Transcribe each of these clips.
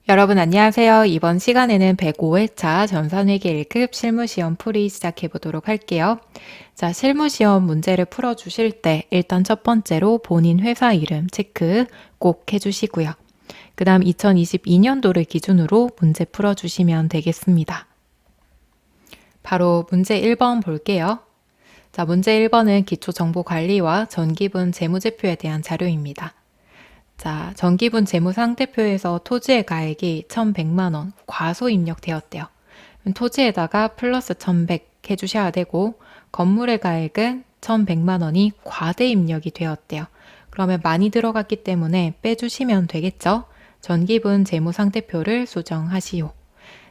여러분 안녕하세요. 이번 시간에는 105회차 전산회계 1급 실무시험 풀이 시작해 보도록 할게요. 자, 실무시험 문제를 풀어주실 때 일단 첫 번째로 본인 회사 이름 체크 꼭 해주시고요. 그 다음 2022년도를 기준으로 문제 풀어주시면 되겠습니다. 바로 문제 1번 볼게요. 자, 문제 1번은 기초정보관리와 전기분 재무제표에 대한 자료입니다. 자, 전기분 재무상태표에서 토지의 가액이 1,100만 원 과소 입력되었대요. 토지에다가 플러스 1,100 해주셔야 되고 건물의 가액은 1,100만 원이 과대 입력이 되었대요. 그러면 많이 들어갔기 때문에 빼주시면 되겠죠? 전기분 재무상태표를 수정하시오.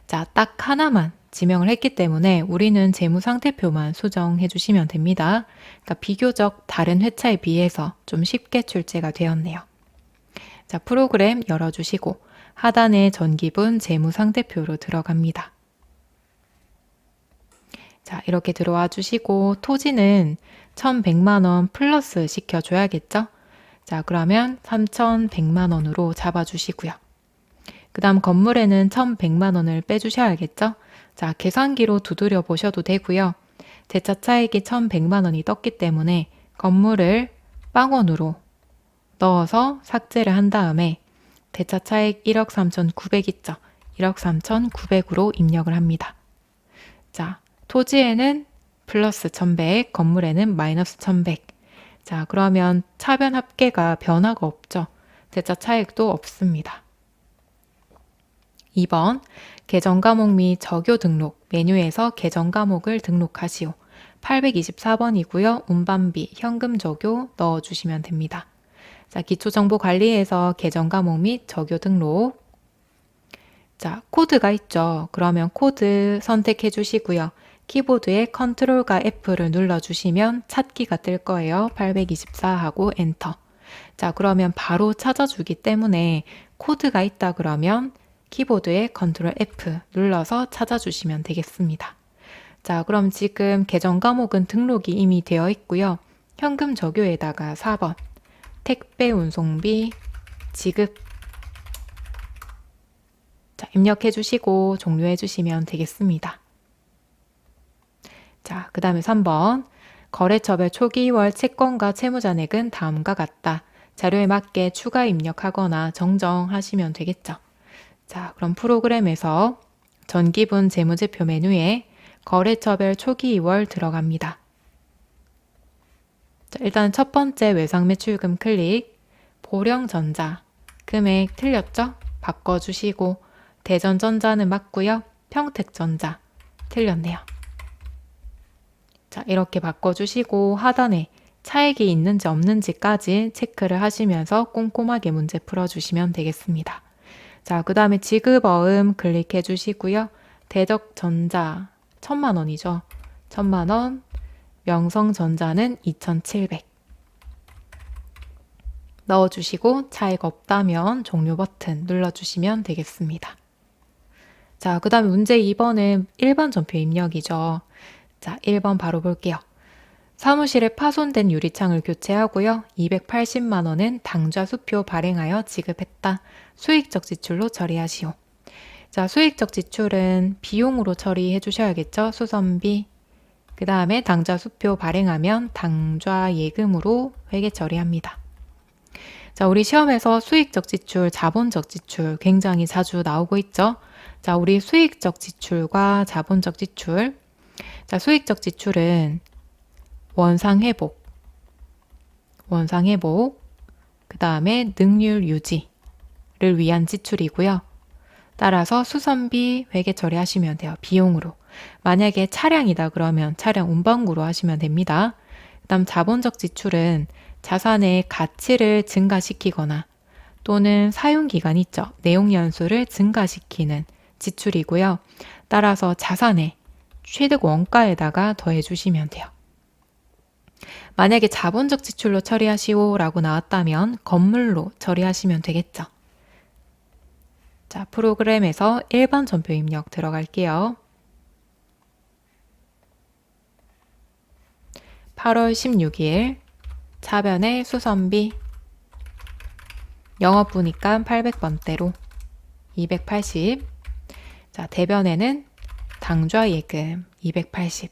자, 딱 하나만 지명을 했기 때문에 우리는 재무상태표만 수정해 주시면 됩니다. 그러니까 비교적 다른 회차에 비해서 좀 쉽게 출제가 되었네요. 자, 프로그램 열어주시고 하단에 전기분 재무상태표로 들어갑니다. 자, 이렇게 들어와 주시고 토지는 1,100만 원 플러스 시켜줘야겠죠? 자, 그러면 3,100만 원으로 잡아주시고요. 그 다음 건물에는 1,100만 원을 빼주셔야겠죠? 자, 계산기로 두드려 보셔도 되고요. 대차 차익이 1,100만 원이 떴기 때문에 건물을 빵원으로 넣어서 삭제를 한 다음에 대차 차익 1억 3,900 있죠. 1억 3,900으로 입력을 합니다. 자, 토지에는 플러스 1,100, 건물에는 마이너스 1,100. 자, 그러면 차변 합계가 변화가 없죠. 대차 차익도 없습니다. 2번, 계정 과목 및 적요 등록, 메뉴에서 계정 과목을 등록하시오. 824번이고요. 운반비, 현금 적요 넣어주시면 됩니다. 자, 기초정보관리에서 계정 과목 및 적요 등록. 자, 코드가 있죠. 그러면 코드 선택해 주시고요. 키보드에 컨트롤과 F를 눌러주시면 찾기가 뜰 거예요. 824하고 엔터. 자, 그러면 바로 찾아주기 때문에 코드가 있다 그러면 키보드에 컨트롤 F 눌러서 찾아주시면 되겠습니다. 자, 그럼 지금 계정 과목은 등록이 이미 되어 있고요. 현금 적요에다가 4번. 택배 운송비 지급. 자, 입력해 주시고 종료해 주시면 되겠습니다. 자, 그 다음에 3번. 거래처별 초기월 채권과 채무잔액은 다음과 같다. 자료에 맞게 추가 입력하거나 정정하시면 되겠죠. 자, 그럼 프로그램에서 전기분 재무제표 메뉴에 거래처별 초기 2월 들어갑니다. 자, 일단 첫 번째 외상매출금 클릭, 보령전자, 금액 틀렸죠? 바꿔주시고 대전전자는 맞고요. 평택전자 틀렸네요. 자, 이렇게 바꿔주시고 하단에 차액이 있는지 없는지까지 체크를 하시면서 꼼꼼하게 문제 풀어주시면 되겠습니다. 자, 그 다음에 지급어음 클릭해 주시고요. 대적전자 1,000만 원이죠. 1,000만 원, 명성전자는 2,700 넣어주시고 차익 없다면 종료 버튼 눌러주시면 되겠습니다. 자, 그 다음에 문제 2번은 일반 전표 입력이죠. 자, 1번 바로 볼게요. 사무실에 파손된 유리창을 교체하고요. 280만 원은 당좌 수표 발행하여 지급했다. 수익적 지출로 처리하시오. 자, 수익적 지출은 비용으로 처리해 주셔야겠죠. 수선비. 그 다음에 당좌 수표 발행하면 당좌 예금으로 회계 처리합니다. 자, 우리 시험에서 수익적 지출, 자본적 지출 굉장히 자주 나오고 있죠. 자, 우리 수익적 지출과 자본적 지출. 자, 수익적 지출은 원상회복, 그 다음에 능률 유지를 위한 지출이고요. 따라서 수선비 회계 처리하시면 돼요. 비용으로. 만약에 차량이다 그러면 차량 운반구로 하시면 됩니다. 그 다음 자본적 지출은 자산의 가치를 증가시키거나 또는 사용기간 있죠. 내용연수를 증가시키는 지출이고요. 따라서 자산의 취득 원가에다가 더해 주시면 돼요. 만약에 자본적 지출로 처리하시오 라고 나왔다면 건물로 처리하시면 되겠죠. 자, 프로그램에서 일반 전표 입력 들어갈게요. 8월 16일 차변의 수선비 영업부니까 800번대로 280. 자, 대변에는 당좌예금 280.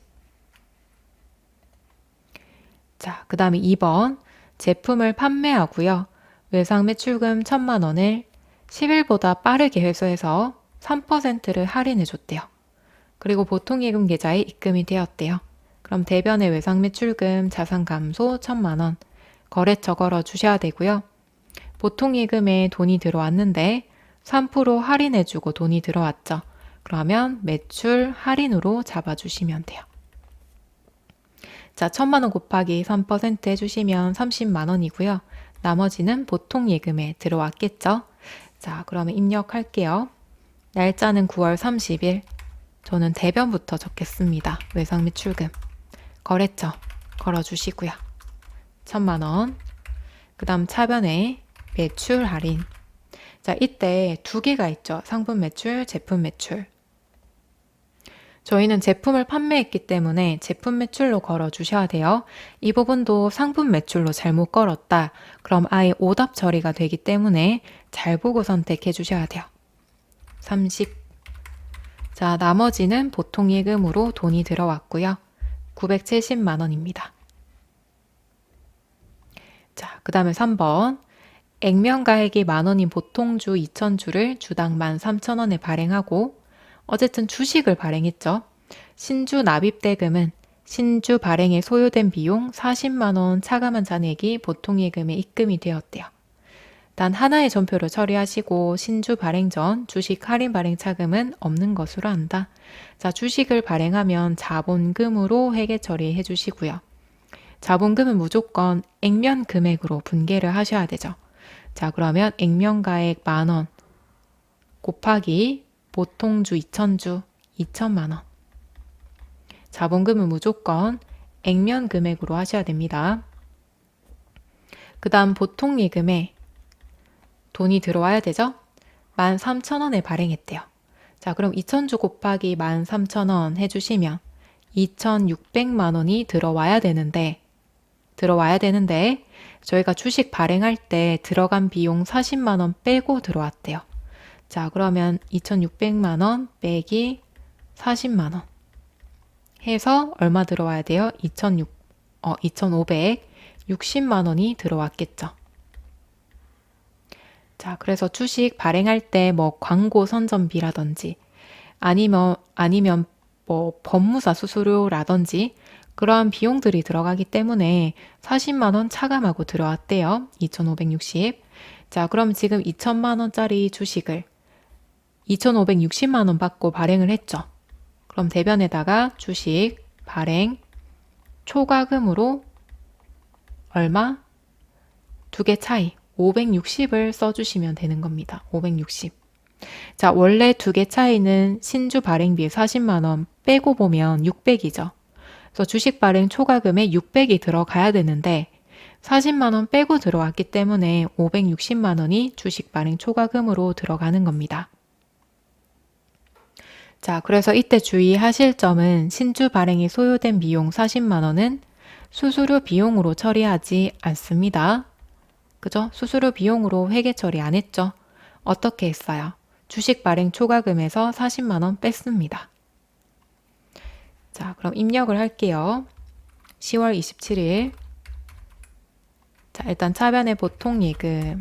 자, 그 다음에 2번 제품을 판매하고요. 외상 매출금 1,000만 원을 10일보다 빠르게 회수해서 3%를 할인해 줬대요. 그리고 보통예금 계좌에 입금이 되었대요. 그럼 대변의 외상 매출금 자산 감소 1,000만 원 거래처 걸어 주셔야 되고요. 보통예금에 돈이 들어왔는데 3% 할인해주고 돈이 들어왔죠. 그러면 매출 할인으로 잡아주시면 돼요. 자, 1,000만 원 곱하기 3% 해주시면 30만 원이고요. 나머지는 보통예금에 들어왔겠죠. 자, 그러면 입력할게요. 날짜는 9월 30일. 저는 대변부터 적겠습니다. 외상 매출금. 거래처 걸어주시고요. 1,000만 원. 그 다음 차변에 매출 할인. 자, 이때 두 개가 있죠. 상품 매출, 제품 매출. 저희는 제품을 판매했기 때문에 제품 매출로 걸어주셔야 돼요. 이 부분도 상품 매출로 잘못 걸었다. 그럼 아예 오답 처리가 되기 때문에 잘 보고 선택해 주셔야 돼요. 30. 자, 나머지는 보통예금으로 돈이 들어왔고요. 970만 원입니다. 자, 그 다음에 3번. 액면가액이 만원인 보통주 2,000주를 주당 13,000원에 발행하고 어쨌든 주식을 발행했죠. 신주 납입대금은 신주 발행에 소요된 비용 40만 원 차감한 잔액이 보통예금에 입금이 되었대요. 단 하나의 전표를 처리하시고 신주 발행 전 주식 할인 발행 차금은 없는 것으로 한다. 자, 주식을 발행하면 자본금으로 회계 처리해 주시고요. 자본금은 무조건 액면 금액으로 분개를 하셔야 되죠. 자, 그러면 액면가액 만원 곱하기 보통주 2,000주 2,000만 원. 자본금은 무조건 액면 금액으로 하셔야 됩니다. 그 다음 보통예금에 돈이 들어와야 되죠? 13,000원에 발행했대요. 자, 그럼 2,000주 곱하기 13,000원 해주시면 2,600만 원이 들어와야 되는데 저희가 주식 발행할 때 들어간 비용 40만 원 빼고 들어왔대요. 자, 그러면 2,600만 원 빼기 40만 원 해서 얼마 들어와야 돼요? 2,560만 원이 들어왔겠죠. 자, 그래서 주식 발행할 때 뭐 광고 선전비라든지 아니면 뭐 법무사 수수료라든지 그러한 비용들이 들어가기 때문에 40만 원 차감하고 들어왔대요. 2,560. 자, 그럼 지금 2,000만 원짜리 주식을 2,560만 원 받고 발행을 했죠. 그럼 대변에다가 주식 발행 초과금으로 얼마? 두 개 차이 560을 써주시면 되는 겁니다. 560. 자, 원래 두 개 차이는 신주 발행비에 40만 원 빼고 보면 600이죠. 그래서 주식 발행 초과금에 600이 들어가야 되는데 40만 원 빼고 들어왔기 때문에 560만 원이 주식 발행 초과금으로 들어가는 겁니다. 자, 그래서 이때 주의하실 점은 신주 발행에 소요된 비용 40만 원은 수수료 비용으로 처리하지 않습니다. 그죠? 수수료 비용으로 회계 처리 안 했죠? 어떻게 했어요? 주식 발행 초과금에서 40만 원 뺐습니다. 자, 그럼 입력을 할게요. 10월 27일. 자, 일단 차변의 보통예금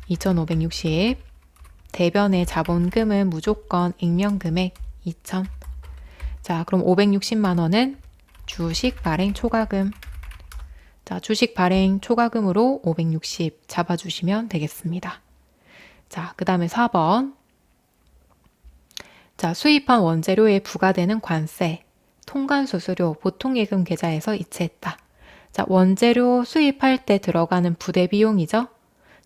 2,560. 대변의 자본금은 무조건 액면금액 2,000. 자, 그럼 560만 원은 주식 발행 초과금. 자, 주식 발행 초과금으로 560 잡아주시면 되겠습니다. 자, 그 다음에 4번. 자, 수입한 원재료에 부과되는 관세, 통관수수료, 보통예금 계좌에서 이체했다. 자, 원재료 수입할 때 들어가는 부대비용이죠.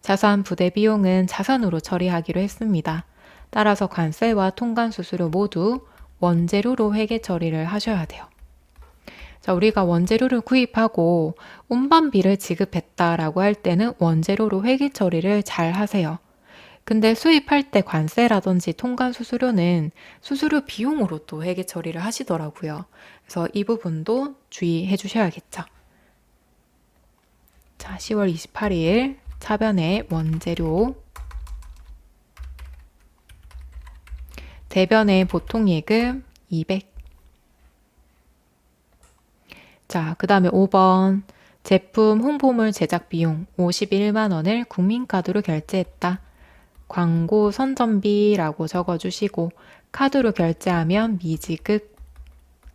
자산 부대비용은 자산으로 처리하기로 했습니다. 따라서 관세와 통관수수료 모두 원재료로 회계 처리를 하셔야 돼요. 자, 우리가 원재료를 구입하고 운반비를 지급했다라고 할 때는 원재료로 회계 처리를 잘 하세요. 근데 수입할 때 관세라든지 통관 수수료는 수수료 비용으로 또 회계 처리를 하시더라고요. 그래서 이 부분도 주의해 주셔야겠죠. 자, 10월 28일 차변에 원재료 대변의 보통예금 200. 자, 그 다음에 5번. 제품 홍보물 제작 비용 51만 원을 국민카드로 결제했다. 광고 선전비라고 적어주시고 카드로 결제하면 미지급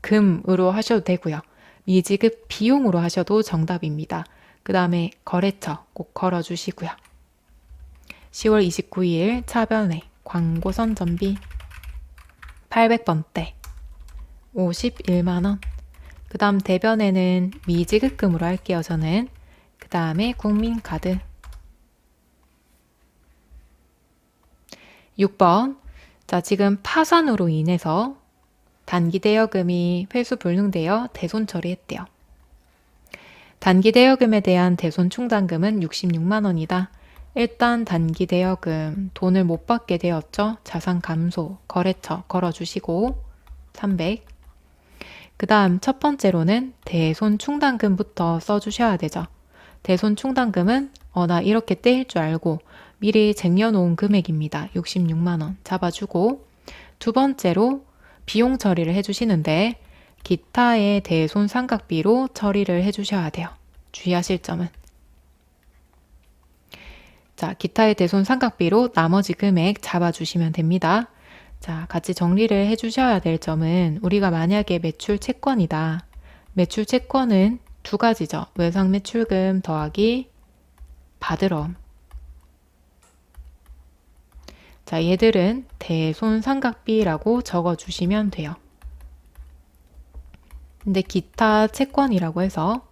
금으로 하셔도 되고요. 미지급 비용으로 하셔도 정답입니다. 그 다음에 거래처 꼭 걸어주시고요. 10월 29일 차변에 광고 선전비 800번대 51만원. 그 다음 대변에는 미지급금으로 할게요. 저는. 그 다음에 국민카드 6번. 자, 지금 파산으로 인해서 단기 대여금이 회수 불능되어 대손 처리했대요. 단기 대여금에 대한 대손 충당금은 66만 원이다. 일단 단기 대여금 돈을 못 받게 되었죠. 자산 감소, 거래처 걸어주시고 300. 그 다음 첫 번째로는 대손 충당금부터 써주셔야 되죠. 대손 충당금은 나 이렇게 떼일 줄 알고 미리 쟁여놓은 금액입니다. 66만 원 잡아주고 두 번째로 비용 처리를 해주시는데 기타의 대손 삼각비로 처리를 해주셔야 돼요. 주의하실 점은 자, 기타의 대손 삼각비로 나머지 금액 잡아주시면 됩니다. 자, 같이 정리를 해주셔야 될 점은 우리가 만약에 매출 채권이다. 매출 채권은 두 가지죠. 외상 매출금 더하기 받으럼. 자, 얘들은 대손 삼각비라고 적어주시면 돼요. 근데 기타 채권이라고 해서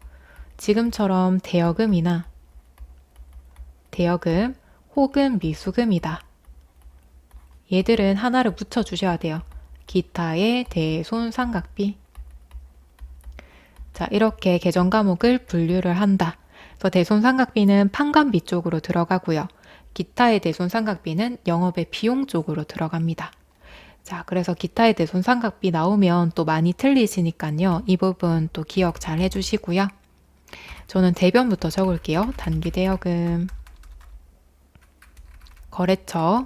지금처럼 대여금이나 대여금 혹은 미수금이다. 얘들은 하나를 붙여주셔야 돼요. 기타의 대손 삼각비. 자, 이렇게 계정 과목을 분류를 한다. 그래서 대손 삼각비는 판관비 쪽으로 들어가고요. 기타의 대손 삼각비는 영업의 비용 쪽으로 들어갑니다. 자, 그래서 기타의 대손 삼각비 나오면 또 많이 틀리시니까요. 이 부분 또 기억 잘 해주시고요. 저는 대변부터 적을게요. 단기 대여금, 거래처,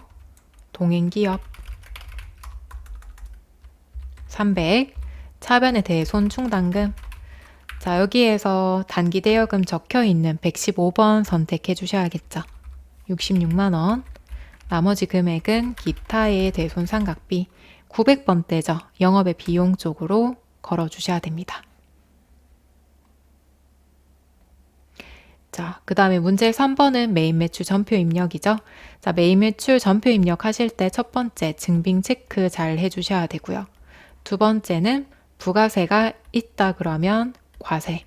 동행기업 300, 차변의 대손 충당금. 자, 여기에서 단기 대여금 적혀 있는 115번 선택해 주셔야겠죠. 66만 원. 나머지 금액은 기타의 대손 삼각비 900번대죠. 영업의 비용 쪽으로 걸어 주셔야 됩니다. 자, 그 다음에 문제 3번은 메인 매출 전표 입력이죠. 자, 메인 매출 전표 입력하실 때 첫 번째 증빙 체크 잘 해주셔야 되고요. 두 번째는 부가세가 있다 그러면 과세.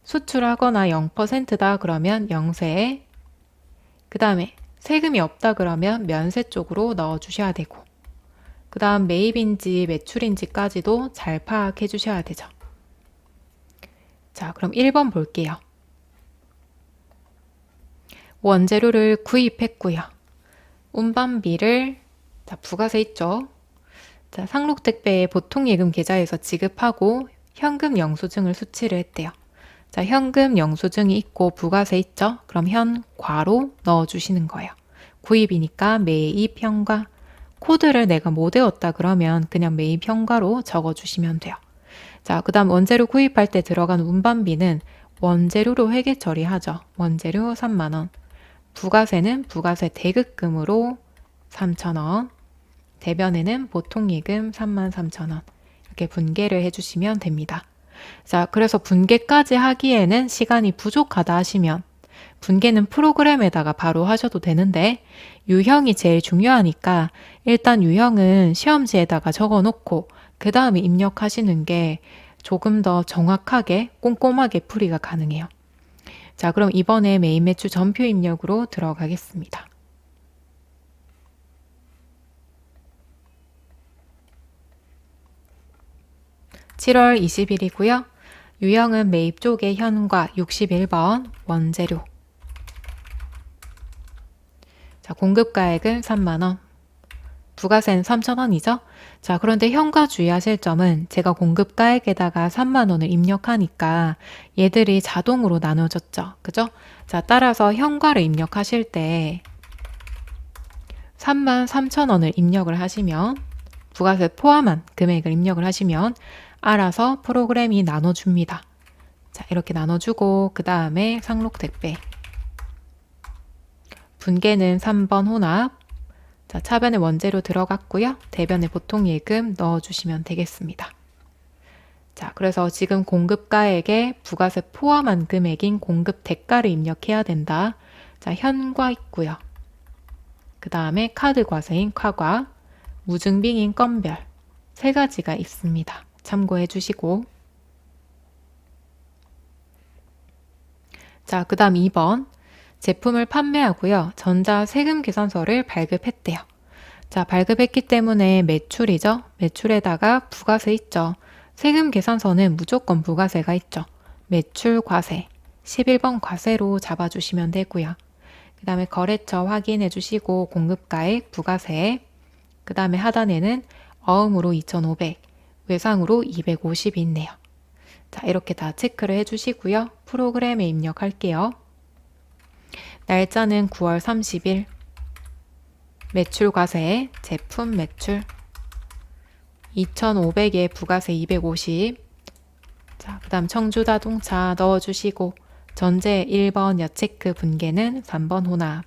수출하거나 0%다 그러면 영세. 그 다음에 세금이 없다 그러면 면세 쪽으로 넣어주셔야 되고 그 다음 매입인지 매출인지까지도 잘 파악해 주셔야 되죠. 자, 그럼 1번 볼게요. 원재료를 구입했고요. 운반비를 자, 부가세 있죠. 자, 상록택배의 보통예금 계좌에서 지급하고 현금 영수증을 수취를 했대요. 자, 현금 영수증이 있고 부가세 있죠. 그럼 현과로 넣어주시는 거예요. 구입이니까 매입 현과. 코드를 내가 못 외웠다 그러면 그냥 매입 현과로 적어주시면 돼요. 자, 그 다음 원재료 구입할 때 들어간 운반비는 원재료로 회계 처리하죠. 원재료 3만 원. 부가세는 부가세 대급금으로 3,000원. 대변에는 보통예금 33,000원. 이렇게 분계를 해주시면 됩니다. 자, 그래서 분계까지 하기에는 시간이 부족하다 하시면 분계는 프로그램에다가 바로 하셔도 되는데 유형이 제일 중요하니까 일단 유형은 시험지에다가 적어 놓고 그 다음에 입력하시는 게 조금 더 정확하게 꼼꼼하게 풀이가 가능해요. 자, 그럼 이번에 메인 매출 전표 입력으로 들어가겠습니다. (7월 20일이고요) 유형은 매입 쪽의 현과 61번 원재료. 자, 공급가액은 3만원. 부가세는 3,000원이죠. 자, 그런데 현과 주의하실 점은 제가 공급가액에다가 3만원을 입력하니까 얘들이 자동으로 나눠졌죠. 그죠? 자, 따라서 현과를 입력하실 때 33,000원을 입력을 하시면 부가세 포함한 금액을 입력을 하시면 알아서 프로그램이 나눠줍니다. 자, 이렇게 나눠주고 그 다음에 상록 택배 분계는 3번 혼합. 자, 차변에 원재료 들어갔고요. 대변에 보통예금 넣어주시면 되겠습니다. 자, 그래서 지금 공급가액에 부가세 포함한 금액인 공급 대가를 입력해야 된다. 자, 현과 있고요. 그 다음에 카드 과세인 카과, 무증빙인 건별 세 가지가 있습니다. 참고해 주시고. 자, 그 다음 2번. 제품을 판매하고요. 전자세금 계산서를 발급했대요. 자, 발급했기 때문에 매출이죠. 매출에다가 부가세 있죠. 세금 계산서는 무조건 부가세가 있죠. 매출 과세, 11번 과세로 잡아주시면 되고요. 그 다음에 거래처 확인해 주시고 공급가액, 부가세, 그 다음에 하단에는 어음으로 2,500, 외상으로 250이 있네요. 자, 이렇게 다 체크를 해주시고요. 프로그램에 입력할게요. 날짜는 9월 30일, 매출 과세, 제품 매출 2,500에 부가세 250. 자, 그 다음 청주자동차 넣어주시고 전제 1번 여체크 분계는 3번 혼합.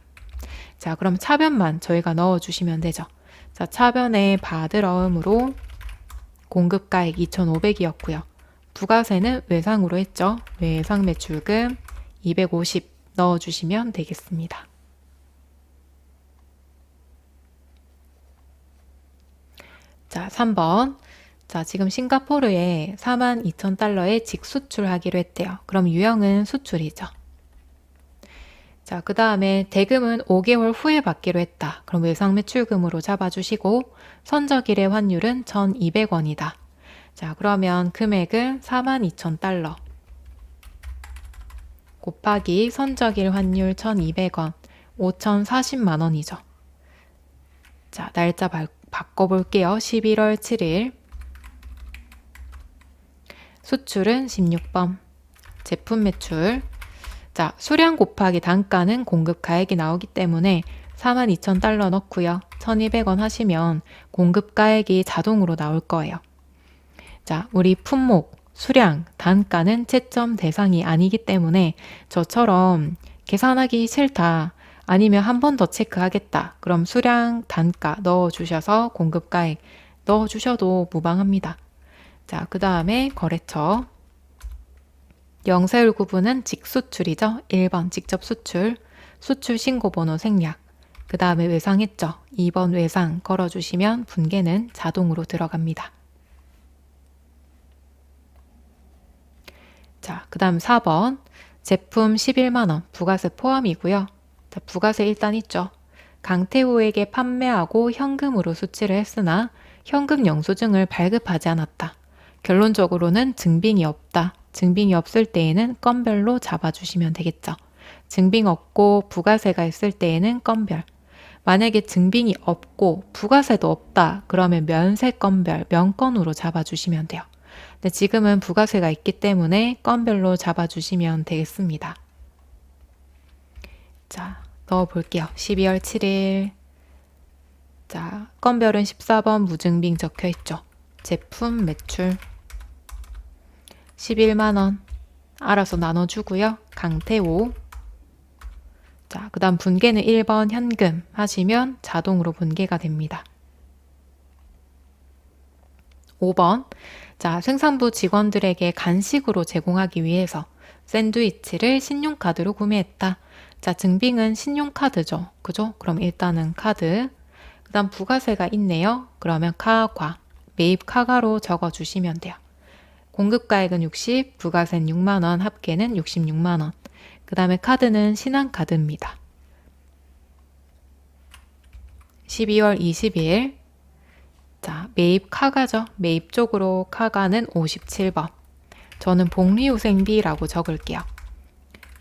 자, 그럼 차변만 저희가 넣어주시면 되죠. 자, 차변에 받을 어음으로 공급가액 2,500이었고요. 부가세는 외상으로 했죠. 외상 매출금 250 넣어주시면 되겠습니다. 자, 3번. 자, 지금 싱가포르에 42,000달러에 직수출하기로 했대요. 그럼 유형은 수출이죠. 자, 그 다음에 대금은 5개월 후에 받기로 했다. 그럼 외상 매출금으로 잡아주시고 선적일의 환율은 1,200원이다. 자, 그러면 금액은 42,000달러 곱하기 선적일 환율 1,200원, 5,040만 원이죠. 자, 날짜 바꿔볼게요. 11월 7일. 수출은 16번. 제품 매출. 자, 수량 곱하기 단가는 공급가액이 나오기 때문에 42,000달러 넣고요. 1,200원 하시면 공급가액이 자동으로 나올 거예요. 자, 우리 품목, 수량, 단가는 채점 대상이 아니기 때문에 저처럼 계산하기 싫다. 아니면 한 번 더 체크하겠다. 그럼 수량, 단가 넣어주셔서 공급가액 넣어주셔도 무방합니다. 자, 그 다음에 거래처. 영세율 구분은 직수출이죠. 1번 직접 수출, 수출 신고번호 생략. 그 다음에 외상했죠. 2번 외상 걸어주시면 분계는 자동으로 들어갑니다. 자, 그 다음 4번. 제품 11만원 부가세 포함이고요. 자, 부가세 일단 있죠. 강태호에게 판매하고 현금으로 수취를 했으나 현금 영수증을 발급하지 않았다. 결론적으로는 증빙이 없다. 증빙이 없을 때에는 건별로 잡아주시면 되겠죠. 증빙 없고 부가세가 있을 때에는 건별. 만약에 증빙이 없고 부가세도 없다. 그러면 면세 건별, 면건으로 잡아주시면 돼요. 근데 지금은 부가세가 있기 때문에 건별로 잡아주시면 되겠습니다. 자, 넣어볼게요. 12월 7일. 자, 건별은 14번 무증빙 적혀있죠. 제품 매출 11만원 알아서 나눠주고요. 강태호. 자, 그 다음 분계는 1번 현금 하시면 자동으로 분계가 됩니다. 5번. 자, 생산부 직원들에게 간식으로 제공하기 위해서 샌드위치를 신용카드로 구매했다. 자, 증빙은 신용카드죠. 그죠? 그럼 일단은 카드. 그 다음 부가세가 있네요. 그러면 카과, 매입 카가로 적어주시면 돼요. 공급가액은 60, 부가세는 6만원, 합계는 66만원. 그 다음에 카드는 신한카드입니다. 12월 20일. 자, 매입 카가죠. 매입 쪽으로 카가는 57번. 저는 복리후생비라고 적을게요.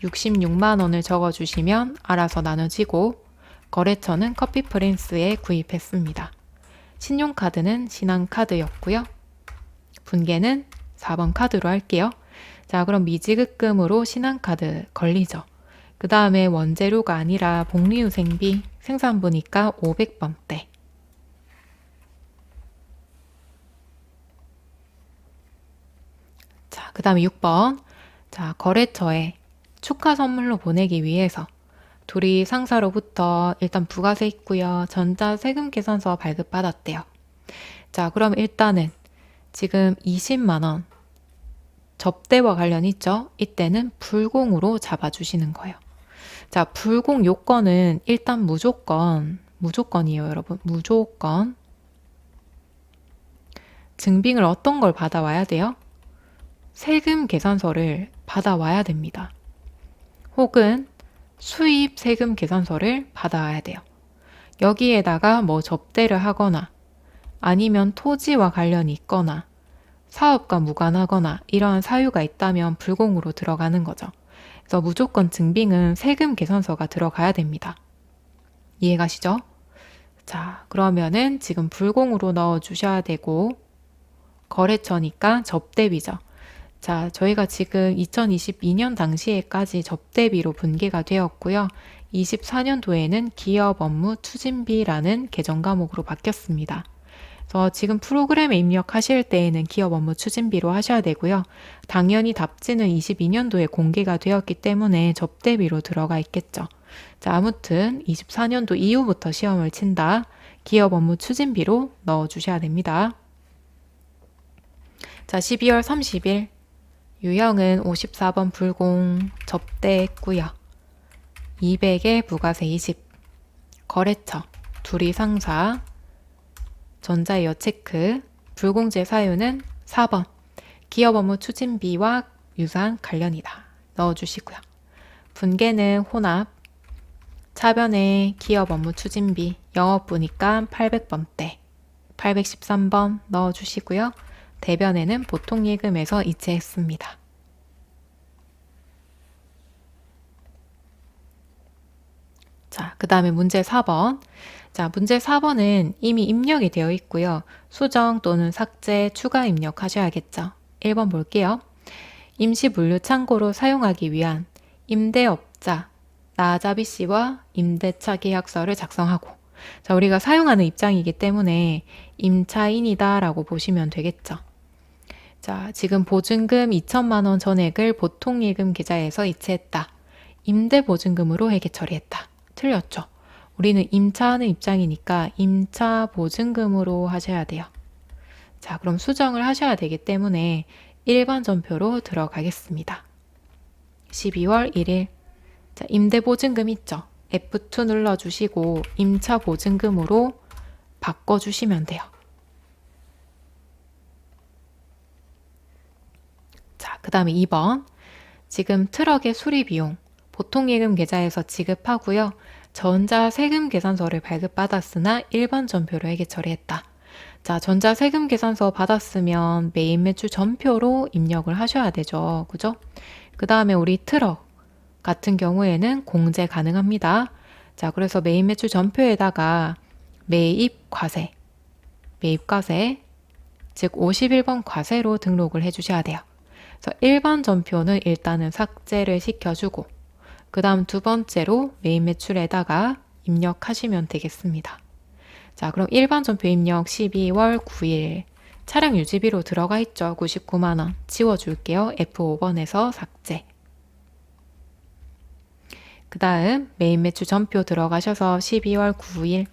66만원을 적어주시면 알아서 나눠지고 거래처는 커피프린스에 구입했습니다. 신용카드는 신한카드였고요. 분계는 4번 카드로 할게요. 자, 그럼 미지급금으로 신한카드 걸리죠. 그 다음에 원재료가 아니라 복리후생비 생산부니까 500번대. 자, 그 다음에 6번. 자, 거래처에 축하 선물로 보내기 위해서 둘이 상사로부터 일단 부가세 있고요. 전자세금 계산서 발급받았대요. 자, 그럼 일단은 지금 20만 원 접대와 관련 있죠? 이때는 불공으로 잡아주시는 거예요. 자, 불공 요건은 일단 무조건이에요, 여러분. 무조건. 증빙을 어떤 걸 받아와야 돼요? 세금 계산서를 받아와야 됩니다. 혹은 수입 세금 계산서를 받아와야 돼요. 여기에다가 뭐 접대를 하거나 아니면 토지와 관련이 있거나 사업과 무관하거나 이러한 사유가 있다면 불공으로 들어가는 거죠. 그래서 무조건 증빙은 세금 계산서가 들어가야 됩니다. 이해가시죠? 자, 그러면은 지금 불공으로 넣어 주셔야 되고 거래처니까 접대비죠. 자, 저희가 지금 2022년 당시에까지 접대비로 분계가 되었고요. 24년도에는 기업 업무 추진비라는 개정 과목으로 바뀌었습니다. 그래서 지금 프로그램에 입력하실 때에는 기업 업무 추진비로 하셔야 되고요. 당연히 답지는 22년도에 공개가 되었기 때문에 접대비로 들어가 있겠죠. 자, 아무튼 24년도 이후부터 시험을 친다. 기업 업무 추진비로 넣어주셔야 됩니다. 자, 12월 30일 유형은 54번 불공 접대했고요. 200에 부가세 20, 거래처, 둘이 상사, 전자이어 체크, 불공제 사유는 4번, 기업 업무 추진비와 유사한 관련이다. 넣어주시고요. 분계는 혼합, 차변에 기업 업무 추진비, 영업부니까 800번대, 813번 넣어주시고요. 대변에는 보통 예금에서 이체했습니다. 자, 그 다음에 문제 4번. 자, 문제 4번은 이미 입력이 되어 있고요. 수정 또는 삭제, 추가 입력하셔야겠죠. 1번 볼게요. 임시 분류 창고로 사용하기 위한 임대업자 나자비 씨와 임대차 계약서를 작성하고, 자, 우리가 사용하는 입장이기 때문에 임차인이다 라고 보시면 되겠죠. 자, 지금 보증금 2천만 원 전액을 보통예금 계좌에서 이체했다. 임대보증금으로 회계 처리했다. 틀렸죠? 우리는 임차하는 입장이니까 임차 보증금으로 하셔야 돼요. 자, 그럼 수정을 하셔야 되기 때문에 일반 전표로 들어가겠습니다. 12월 1일. 자, 임대보증금 있죠? F2 눌러주시고 임차 보증금으로 바꿔주시면 돼요. 자, 그 다음에 2번. 지금 트럭의 수리 비용 보통예금 계좌에서 지급하고요. 전자세금 계산서를 발급받았으나 일반 전표로 회계 처리했다. 자, 전자세금 계산서 받았으면 매입 매출 전표로 입력을 하셔야 되죠. 그죠? 그 다음에 우리 트럭 같은 경우에는 공제 가능합니다. 자, 그래서 매입 매출 전표에다가 매입 과세, 즉 51번 과세로 등록을 해주셔야 돼요. 그래서 일반 전표는 일단은 삭제를 시켜주고 그 다음 두 번째로 매입 매출에다가 입력하시면 되겠습니다. 자, 그럼 일반 전표 입력 12월 9일 차량 유지비로 들어가 있죠. 99만 원 지워줄게요. F5번에서 삭제. 그 다음 매입 매출 전표 들어가셔서 12월 9일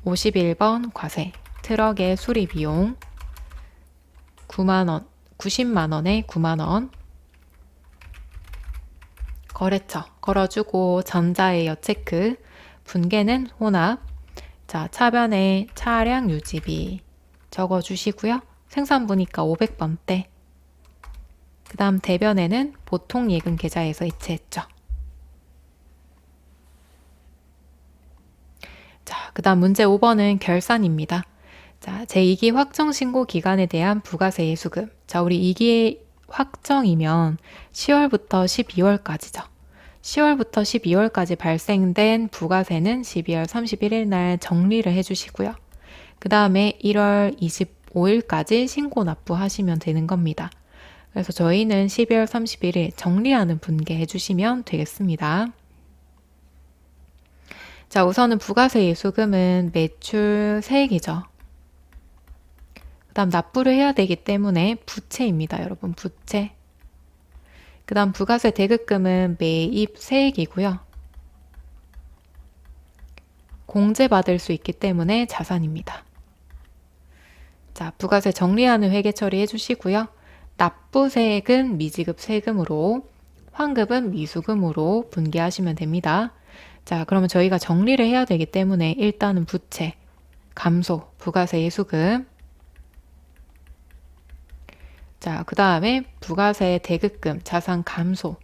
51번 과세 트럭의 수리 비용 9만 원 90만 원에 9만 원 거래처 걸어주고 전자의 여체크 분계는 혼합. 자, 차변에 차량 유지비 적어주시고요. 생산부니까 500번대. 그 다음 대변에는 보통 예금 계좌에서 이체했죠. 자, 그 다음 문제 5번은 결산입니다. 자, 제2기 확정 신고 기간에 대한 부가세 예수금. 자, 우리 2기 확정이면 10월부터 12월까지죠. 10월부터 12월까지 발생된 부가세는 12월 31일 날 정리를 해주시고요. 그 다음에 1월 25일까지 신고 납부하시면 되는 겁니다. 그래서 저희는 12월 31일 정리하는 분계 해주시면 되겠습니다. 자, 우선은 부가세 예수금은 매출 세액이죠. 그 다음 납부를 해야 되기 때문에 부채입니다. 여러분, 부채. 그 다음 부가세 대급금은 매입 세액이고요. 공제받을 수 있기 때문에 자산입니다. 자, 부가세 정리하는 회계 처리해 주시고요. 납부세액은 미지급 세금으로, 환급은 미수금으로 분개하시면 됩니다. 자, 그러면 저희가 정리를 해야 되기 때문에 일단은 부채, 감소, 부가세 예수금. 자, 그 다음에 부가세 대급금, 자산 감소.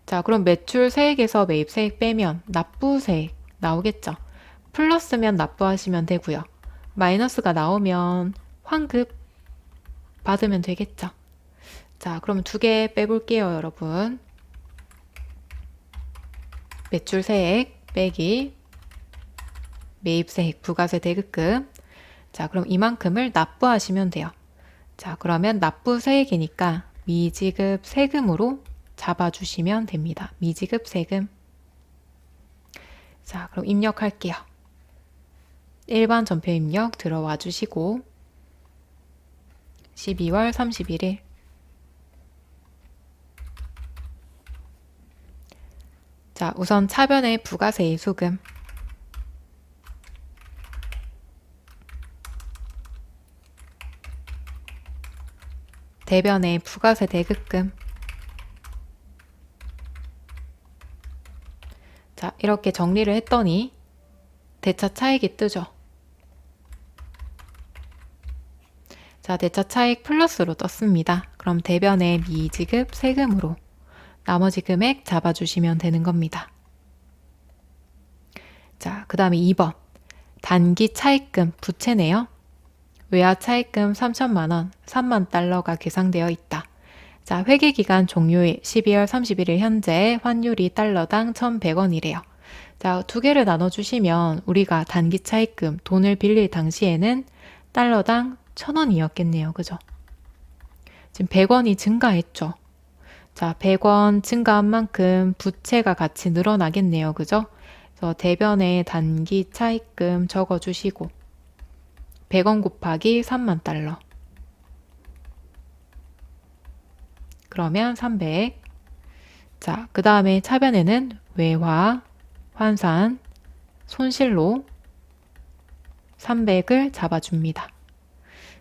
자, 그럼 매출 세액에서 매입 세액 빼면 납부세액 나오겠죠? 플러스면 납부하시면 되고요. 마이너스가 나오면 환급 받으면 되겠죠? 자, 그럼 두 개 빼볼게요, 여러분. 매출 세액 빼기 매입 세액, 부가세 대급금. 자, 그럼 이만큼을 납부하시면 돼요. 자, 그러면 납부 세액이니까 미지급 세금으로 잡아주시면 됩니다. 미지급 세금. 자, 그럼 입력할게요. 일반 전표 입력 들어와 주시고 12월 31일 자, 우선 차변의 부가세 예수금 대변의 부가세 대급금 자, 이렇게 정리를 했더니 대차 차익이 뜨죠. 자, 대차 차익 플러스로 떴습니다. 그럼 대변의 미지급 세금으로 나머지 금액 잡아주시면 되는 겁니다. 자, 그 다음에 2번 단기 차익금 부채네요. 외화 차익금 3천만 원, 3만 달러가 계상되어 있다. 자, 회계기간 종료일 12월 31일 현재 환율이 달러당 1,100원이래요. 자, 두 개를 나눠주시면 우리가 단기 차익금 돈을 빌릴 당시에는 달러당 1,000원이었겠네요. 그죠? 지금 100원이 증가했죠. 자, 100원 증가한 만큼 부채가 같이 늘어나겠네요. 그죠? 그래서 대변에 단기 차익금 적어주시고 100원 곱하기 3만 달러 그러면 300. 자, 그 다음에 차변에는 외화, 환산, 손실로 300을 잡아줍니다.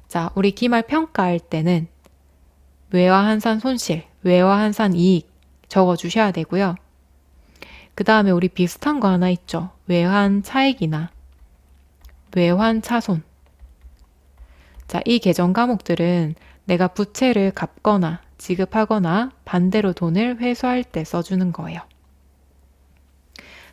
자, 우리 기말 평가할 때는 외화 환산 손실, 외화 환산 이익 적어주셔야 되고요. 그 다음에 우리 비슷한 거 하나 있죠. 외환 차익이나 외환 차손. 자, 이 계정 과목들은 내가 부채를 갚거나 지급하거나 반대로 돈을 회수할 때 써주는 거예요.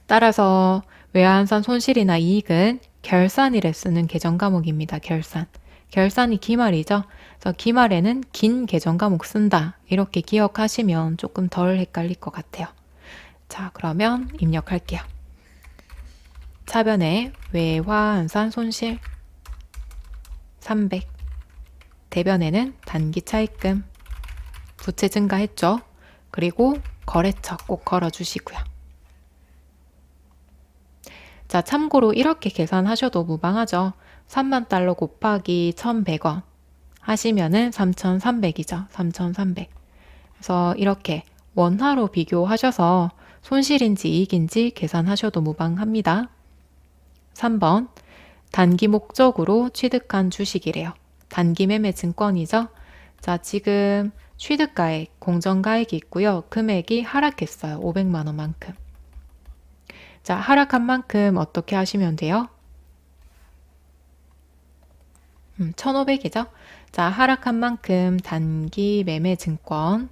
따라서 외환산 손실이나 이익은 결산일에 쓰는 계정 과목입니다. 결산. 결산이 기말이죠. 그래서 기말에는 긴 계정 과목 쓴다. 이렇게 기억하시면 조금 덜 헷갈릴 것 같아요. 자, 그러면 입력할게요. 차변에 외화환산 손실 300 대변에는 단기 차익금 부채 증가했죠. 그리고 거래처 꼭 걸어주시고요. 자, 참고로 이렇게 계산하셔도 무방하죠. 3만 달러 곱하기 1,100원 하시면은 3,300이죠. 3,300. 그래서 이렇게 원화로 비교하셔서 손실인지 이익인지 계산하셔도 무방합니다. 3번 단기 목적으로 취득한 주식이래요. 단기 매매 증권이죠. 자, 지금 취득가액, 공정가액이 있고요. 금액이 하락했어요. 500만 원만큼. 자, 하락한 만큼 어떻게 하시면 돼요? 1,500이죠. 자, 하락한 만큼 단기 매매 증권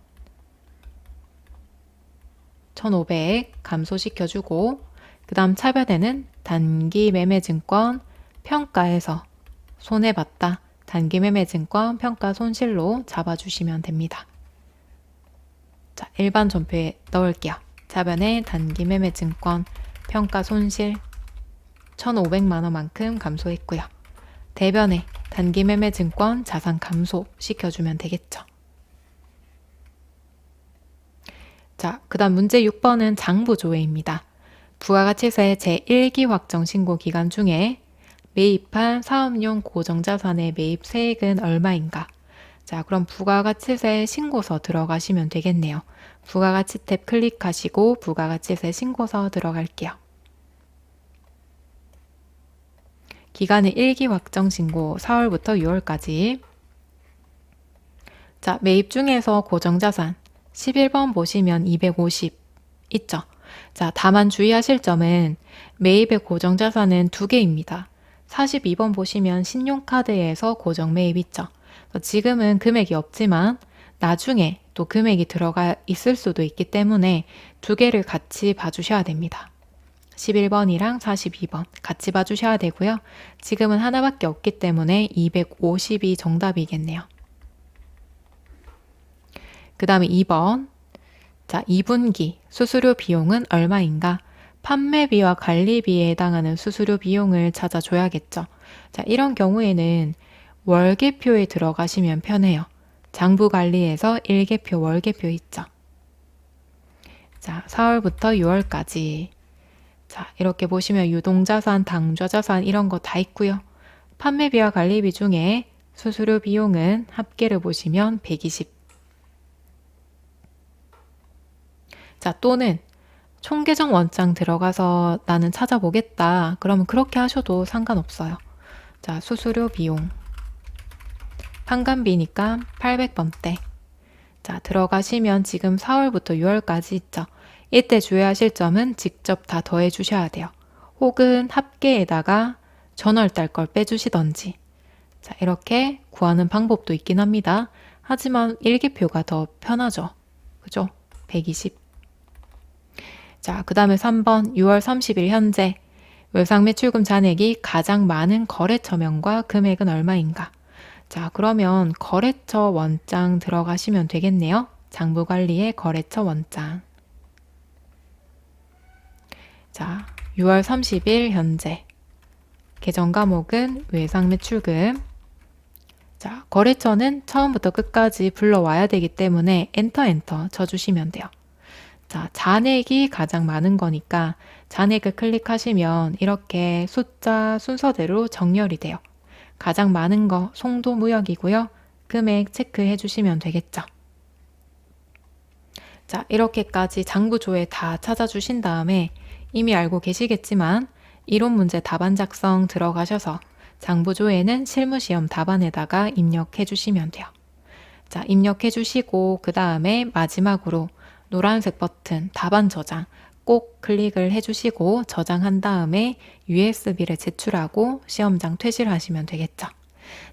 1,500 감소시켜주고 그 다음 차변에는 단기 매매 증권 평가에서 손해봤다. 단기 매매 증권 평가 손실로 잡아주시면 됩니다. 자, 일반 전표에 넣을게요. 차변에 단기 매매 증권 평가 손실 1,500만 원만큼 감소했고요. 대변에 단기 매매 증권 자산 감소 시켜주면 되겠죠. 자, 그 다음 문제 6번은 장부조회입니다. 부가가치세 제1기 확정 신고 기간 중에 매입한 사업용 고정자산의 매입 세액은 얼마인가? 자, 그럼 부가가치세 신고서 들어가시면 되겠네요. 부가가치 탭 클릭하시고 부가가치세 신고서 들어갈게요. 기간은 1기 확정 신고 4월부터 6월까지. 자, 매입 중에서 고정자산 11번 보시면 250 있죠. 자, 다만 주의하실 점은 매입의 고정자산은 두 개입니다. 42번 보시면 신용카드에서 고정 매입 있죠. 지금은 금액이 없지만 나중에 또 금액이 들어가 있을 수도 있기 때문에 두 개를 같이 봐주셔야 됩니다. 11번이랑 42번 같이 봐주셔야 되고요. 지금은 하나밖에 없기 때문에 250이 정답이겠네요. 그 다음에 2번. 자, 2분기 수수료 비용은 얼마인가? 판매비와 관리비에 해당하는 수수료 비용을 찾아줘야겠죠. 자, 이런 경우에는 월계표에 들어가시면 편해요. 장부관리에서 일계표, 월계표 있죠. 자, 4월부터 6월까지. 자, 이렇게 보시면 유동자산, 당좌자산 이런 거 다 있고요. 판매비와 관리비 중에 수수료 비용은 합계를 보시면 120. 자, 또는 총계정 원장 들어가서 나는 찾아보겠다. 그러면 그렇게 하셔도 상관없어요. 자, 수수료 비용. 판관비니까 800번대. 자, 들어가시면 지금 4월부터 6월까지 있죠. 이때 주의하실 점은 직접 다 더해 주셔야 돼요. 혹은 합계에다가 전월 달 걸 빼주시던지. 자, 이렇게 구하는 방법도 있긴 합니다. 하지만 일계표가 더 편하죠. 그죠? 120. 자, 그 다음에 3번 6월 30일 현재 외상매출금 잔액이 가장 많은 거래처명과 금액은 얼마인가? 자, 그러면 거래처 원장 들어가시면 되겠네요. 장부관리의 거래처 원장. 자, 6월 30일 현재 계정 과목은 외상매출금. 자, 거래처는 처음부터 끝까지 불러와야 되기 때문에 엔터 쳐주시면 돼요. 자, 잔액이 가장 많은 거니까 잔액을 클릭하시면 이렇게 숫자 순서대로 정렬이 돼요. 가장 많은 거 송도무역이고요. 금액 체크해 주시면 되겠죠. 자, 이렇게까지 장부조회 다 찾아주신 다음에 이미 알고 계시겠지만 이론 문제 답안 작성 들어가셔서 장부조회는 실무시험 답안에다가 입력해 주시면 돼요. 자, 입력해 주시고 그 다음에 마지막으로 노란색 버튼 답안 저장 꼭 클릭을 해주시고 저장한 다음에 USB를 제출하고 시험장 퇴실하시면 되겠죠.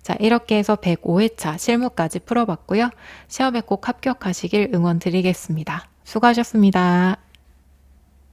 자, 이렇게 해서 105회차 실무까지 풀어봤고요. 시험에 꼭 합격하시길 응원드리겠습니다. 수고하셨습니다.